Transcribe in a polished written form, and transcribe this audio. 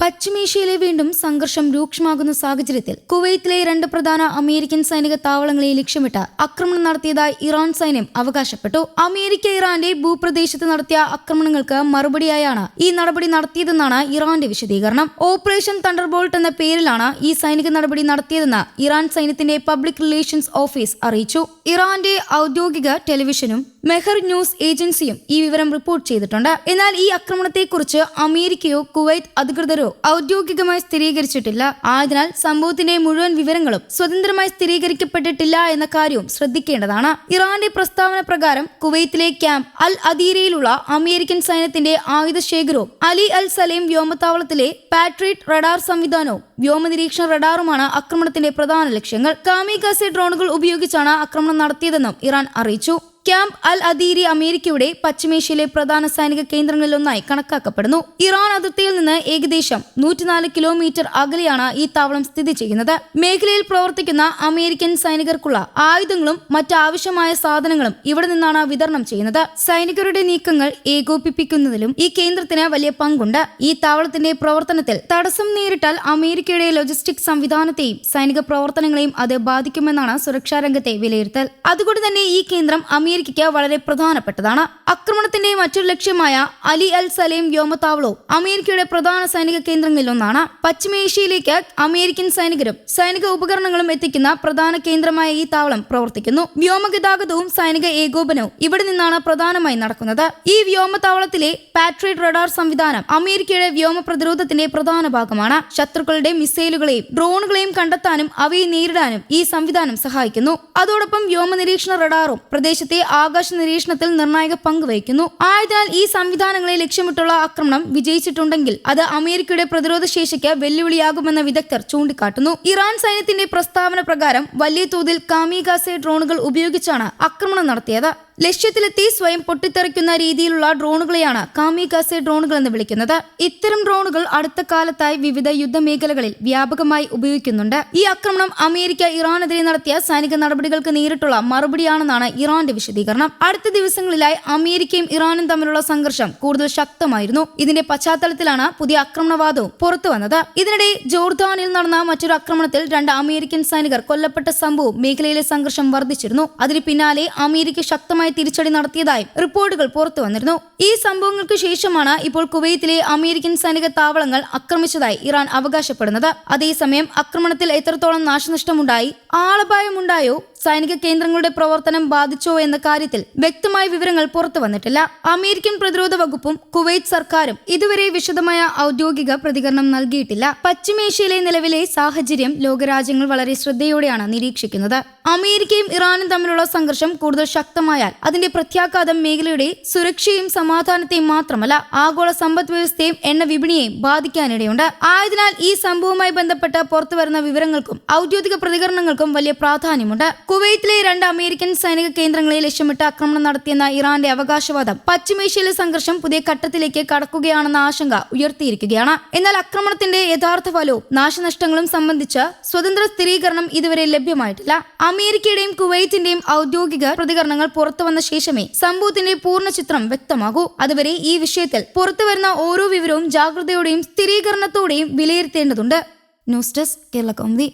പശ്ചിമേഷ്യയിലെ വീണ്ടും സംഘർഷം രൂക്ഷമാകുന്ന സാഹചര്യത്തിൽ കുവൈത്തിലെ രണ്ട് പ്രധാന അമേരിക്കൻ സൈനിക താവളങ്ങളെ ലക്ഷ്യമിട്ട് ആക്രമണം നടത്തിയതായി ഇറാൻ സൈന്യം അവകാശപ്പെട്ടു. അമേരിക്ക ഇറാന്റെ ഭൂപ്രദേശത്ത് നടത്തിയ ആക്രമണങ്ങൾക്ക് മറുപടിയായാണ് ഈ നടപടി നടത്തിയതെന്നാണ് ഇറാന്റെ വിശദീകരണം. ഓപ്പറേഷൻ തണ്ടർബോൾട്ട് എന്ന പേരിലാണ് ഈ സൈനിക നടപടി നടത്തിയതെന്ന് ഇറാൻ സൈന്യത്തിന്റെ പബ്ലിക് റിലേഷൻസ് ഓഫീസ് അറിയിച്ചു. ഇറാന്റെ ഔദ്യോഗിക ടെലിവിഷനും മെഹർ ന്യൂസ് ഏജൻസിയും ഈ വിവരം റിപ്പോർട്ട് ചെയ്തിട്ടുണ്ട്. എന്നാൽ ഈ ആക്രമണത്തെക്കുറിച്ച് അമേരിക്കയോ കുവൈത്ത് അധികൃതരോ ഔദ്യോഗികമായി സ്ഥിരീകരിച്ചിട്ടില്ല. ആയതിനാൽ സംഭവത്തിന്റെ മുഴുവൻ വിവരങ്ങളും സ്വതന്ത്രമായി സ്ഥിരീകരിക്കപ്പെട്ടിട്ടില്ല എന്ന കാര്യവും ശ്രദ്ധിക്കേണ്ടതാണ്. ഇറാന്റെ പ്രസ്താവന പ്രകാരം കുവൈത്തിലെ ക്യാമ്പ് അൽ അദീരയിലുള്ള അമേരിക്കൻ സൈന്യത്തിന്റെ ആയുധ ശേഖരവും അലി അൽ സലേം വ്യോമത്താവളത്തിലെ പാട്രിയറ്റ് റഡാർ സംവിധാനവും വ്യോമനിരീക്ഷണ റഡാറുമാണ് ആക്രമണത്തിന്റെ പ്രധാന ലക്ഷ്യങ്ങൾ. കാമികാസെ ഡ്രോണുകൾ ഉപയോഗിച്ചാണ് ആക്രമണം നടത്തിയതെന്നും ഇറാൻ അറിയിച്ചു. ക്യാമ്പ് അൽ അദീരി അമേരിക്കയുടെ പശ്ചിമേഷ്യയിലെ പ്രധാന സൈനിക കേന്ദ്രങ്ങളിലൊന്നായി കണക്കാക്കപ്പെടുന്നു. ഇറാൻ അതിർത്തിയിൽ നിന്ന് ഏകദേശം 104 കിലോമീറ്റർ അകലെയാണ് ഈ താവളം സ്ഥിതി ചെയ്യുന്നത്. മേഖലയിൽ പ്രവർത്തിക്കുന്ന അമേരിക്കൻ സൈനികർക്കുള്ള ആയുധങ്ങളും മറ്റാവശ്യമായ സാധനങ്ങളും ഇവിടെ നിന്നാണ് വിതരണം ചെയ്യുന്നത്. സൈനികരുടെ നീക്കങ്ങൾ ഏകോപിപ്പിക്കുന്നതിലും ഈ കേന്ദ്രത്തിന് വലിയ പങ്കുണ്ട്. ഈ താവളത്തിന്റെ പ്രവർത്തനത്തിൽ തടസ്സം നേരിട്ടാൽ അമേരിക്കയുടെ ലോജിസ്റ്റിക് സംവിധാനത്തെയും സൈനിക പ്രവർത്തനങ്ങളെയും അത് ബാധിക്കുമെന്നാണ് സുരക്ഷാ രംഗത്തെ വിലയിരുത്തൽ. അതുകൊണ്ട് തന്നെ ഈ കേന്ദ്രം അമേരിക്കയ്ക്ക് വളരെ പ്രധാനപ്പെട്ടതാണ്. ആക്രമണത്തിന്റെ മറ്റൊരു ലക്ഷ്യമായ അലി അൽ സലേം വ്യോമത്താവളവും അമേരിക്കയുടെ പ്രധാന സൈനിക കേന്ദ്രങ്ങളിലൊന്നാണ്. പശ്ചിമേഷ്യയിലേക്ക് അമേരിക്കൻ സൈനികരും സൈനിക ഉപകരണങ്ങളും എത്തിക്കുന്ന പ്രധാന കേന്ദ്രമായ ഈ താവളം പ്രവർത്തിക്കുന്നു. വ്യോമഗതാഗതവും സൈനിക ഏകോപനവും ഇവിടെ നിന്നാണ് പ്രധാനമായി നടക്കുന്നത്. ഈ വ്യോമത്താവളത്തിലെ പാട്രിയറ്റ് റഡാർ സംവിധാനം അമേരിക്കയുടെ വ്യോമ പ്രതിരോധത്തിന്റെ പ്രധാന ഭാഗമാണ്. ശത്രുക്കളുടെ മിസൈലുകളെയും ഡ്രോണുകളെയും കണ്ടെത്താനും അവയെ നേരിടാനും ഈ സംവിധാനം സഹായിക്കുന്നു. അതോടൊപ്പം വ്യോമ നിരീക്ഷണ റഡാറും പ്രദേശത്തെ ആകാശ നിരീക്ഷണത്തിൽ നിർണായക പങ്ക് വഹിക്കുന്നു. ആയതിനാൽ ഈ സംവിധാനങ്ങളെ ലക്ഷ്യമിട്ടുള്ള ആക്രമണം വിജയിച്ചിട്ടുണ്ടെങ്കിൽ അത് അമേരിക്കയുടെ പ്രതിരോധ ശേഷിക്ക് വെല്ലുവിളിയാകുമെന്ന് വിദഗ്ധർ ചൂണ്ടിക്കാട്ടുന്നു. ഇറാൻ സൈന്യത്തിന്റെ പ്രസ്താവന പ്രകാരം വലിയ തോതിൽ കാമികാസെ ഡ്രോണുകൾ ഉപയോഗിച്ചാണ് ആക്രമണം നടത്തിയത്. ലക്ഷ്യത്തിലെത്തി സ്വയം പൊട്ടിത്തെറിക്കുന്ന രീതിയിലുള്ള ഡ്രോണുകളെയാണ് കാമികാസെ ഡ്രോണുകൾ എന്ന് വിളിക്കുന്നത്. ഇത്തരം ഡ്രോണുകൾ അടുത്ത കാലത്തായി വിവിധ യുദ്ധമേഖലകളിൽ വ്യാപകമായി ഉപയോഗിക്കുന്നുണ്ട്. ഈ ആക്രമണം അമേരിക്ക ഇറാനെതിരെ നടത്തിയ സൈനിക നടപടികൾക്ക് നേരിട്ടുള്ള മറുപടിയാണെന്നാണ് ഇറാന്റെ വിശദീകരണം. അടുത്ത ദിവസങ്ങളിലായി അമേരിക്കയും ഇറാനും തമ്മിലുള്ള സംഘർഷം കൂടുതൽ ശക്തമായിരുന്നു. ഇതിന്റെ പശ്ചാത്തലത്തിലാണ് പുതിയ ആക്രമണവാദവും പുറത്തു വന്നത്. ഇതിനിടെ ജോർദാനിൽ നടന്ന മറ്റൊരു ആക്രമണത്തിൽ 2 അമേരിക്കൻ സൈനികർ കൊല്ലപ്പെട്ട സംഭവം മേഖലയിലെ സംഘർഷം വർദ്ധിച്ചിരുന്നു. അതിന് പിന്നാലെ അമേരിക്ക ശക്തമായി തിരിച്ചടി നടത്തിയതായും റിപ്പോർട്ടുകൾ പുറത്തു വന്നിരുന്നു. ഈ സംഭവങ്ങൾക്ക് ശേഷമാണ് ഇപ്പോൾ കുവൈത്തിലെ അമേരിക്കൻ സൈനിക താവളങ്ങൾ ആക്രമിച്ചതായി ഇറാൻ അവകാശപ്പെടുന്നത്. അതേസമയം ആക്രമണത്തിൽ എത്രത്തോളം നാശനഷ്ടമുണ്ടായി, ആളപായമുണ്ടായോ, സൈനിക കേന്ദ്രങ്ങളുടെ പ്രവർത്തനം ബാധിച്ചോ എന്ന കാര്യത്തിൽ വ്യക്തമായ വിവരങ്ങൾ പുറത്തു വന്നിട്ടില്ല. അമേരിക്കൻ പ്രതിരോധ വകുപ്പും കുവൈത്ത് സർക്കാരും ഇതുവരെ വിശദമായ ഔദ്യോഗിക പ്രതികരണം നൽകിയിട്ടില്ല. പശ്ചിമേഷ്യയിലെ നിലവിലെ സാഹചര്യം ലോകരാജ്യങ്ങൾ വളരെ ശ്രദ്ധയോടെയാണ് നിരീക്ഷിക്കുന്നത്. അമേരിക്കയും ഇറാനും തമ്മിലുള്ള സംഘർഷം കൂടുതൽ ശക്തമായാൽ അതിന്റെ പ്രത്യാഘാതം മേഖലയുടെ സുരക്ഷയും സമാധാനത്തെയും മാത്രമല്ല ആഗോള സമ്പദ് വ്യവസ്ഥയും എണ്ണ വിപണിയെയും ബാധിക്കാനിടയുണ്ട്. ആയതിനാൽ ഈ സംഭവവുമായി ബന്ധപ്പെട്ട് പുറത്തുവരുന്ന വിവരങ്ങൾക്കും ഔദ്യോഗിക പ്രതികരണങ്ങൾക്കും വലിയ പ്രാധാന്യമുണ്ട്. കുവൈത്തിലെ 2 അമേരിക്കൻ സൈനിക കേന്ദ്രങ്ങളെ ലക്ഷ്യമിട്ട് ആക്രമണം നടത്തിയെന്ന ഇറാന്റെ അവകാശവാദം പശ്ചിമേഷ്യയിലെ സംഘർഷം പുതിയ ഘട്ടത്തിലേക്ക് കടക്കുകയാണെന്ന ആശങ്ക ഉയർത്തിയിരിക്കുകയാണ്. എന്നാൽ ആക്രമണത്തിന്റെ യഥാർത്ഥ ഫലവും നാശനഷ്ടങ്ങളും സംബന്ധിച്ച് സ്വതന്ത്ര സ്ഥിരീകരണം ഇതുവരെ ലഭ്യമായിട്ടില്ല. അമേരിക്കയുടെയും കുവൈത്തിന്റെയും ഔദ്യോഗിക പ്രതികരണങ്ങൾ പുറത്തുവന്ന ശേഷമേ സംഭവത്തിന്റെ പൂർണ്ണ ചിത്രം വ്യക്തമാകൂ. അതുവരെ ഈ വിഷയത്തിൽ പുറത്തുവരുന്ന ഓരോ വിവരവും ജാഗ്രതയോടെയും സ്ഥിരീകരണത്തോടെയും വിലയിരുത്തേണ്ടതുണ്ട്. News desk Kerala Kaumudi.